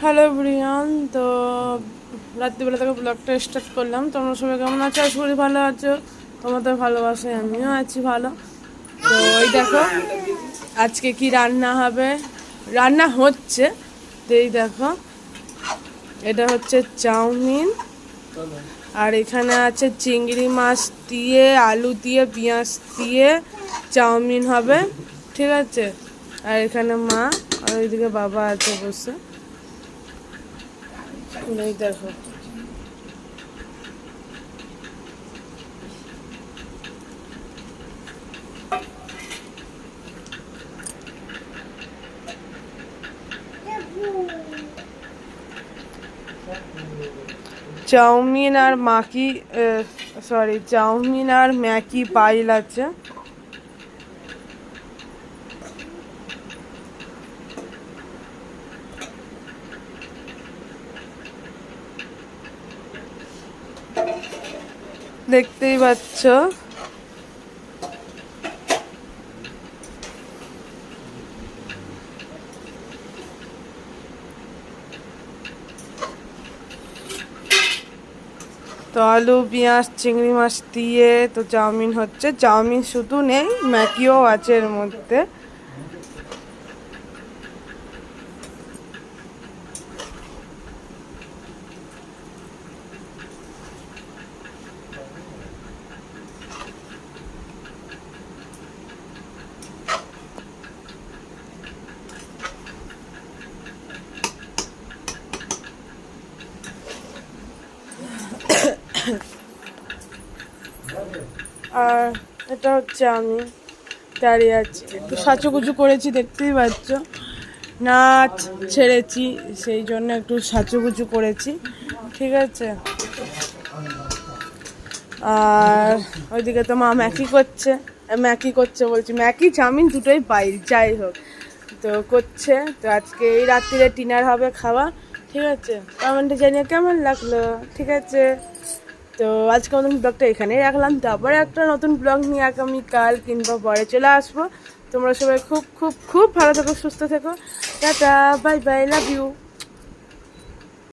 Hello Brian. তো রাত্রিবেলা থেকে ব্লগটা স্টার্ট করলাম। তোমরা সবাই কেমন আছো? আশা করি ভালো আছো। তোমাদের ভালোবাসায় আমিও আছি ভালো। তো এই দেখো আজকে কি রান্না হবে, রান্না হচ্ছে। তো এই দেখো এটা হচ্ছে চাউমিন, আর এখানে আছে চিংড়ি মাছ দিয়ে, আলু দিয়ে, পেঁয়াজ দিয়ে চাউমিন হবে, ঠিক আছে। আর এখানে মা আর ওইদিকে বাবা আছে বসে। এই দেখো চাউমিন আর মাকি, সরি, চাউমিন আর ম্যাকি পাইল আছে। দেখতেই পাচ্ছ। তো আলু পেঁয়াজ চিংড়ি মাছ দিয়ে তো চাউমিন হচ্ছে। চাউমিন শুধু নেই, ম্যাকিও আছে এর মধ্যে। আর এটা হচ্ছে আমি দাঁড়িয়ে আছি, একটু সাজুগুজু করেছি দেখতেই পাচ্ছ। নাচ ছেড়েছি সেই জন্য একটু সাজুগুজু করেছি, ঠিক আছে। আর ওইদিকে তো মা ম্যাকি করছে বলছি, ম্যাকি চাউমিন দুটোই পাই, যাই হোক তো করছে। তো আজকে এই রাত্রিরে ডিনার হবে, খাওয়া, ঠিক আছে। কমেন্টে জানিয়ে কেমন লাগলো, ঠিক আছে। তো আজকে আমাদের ব্লগটা এখানেই রাখলাম। তারপরে একটা নতুন ব্লগ নিয়ে আগামীকাল কিংবা পরে চলে আসবো। তোমরা সবাই খুব খুব খুব ভালো থেকো, সুস্থ থেকো। Tata, bye bye, love you.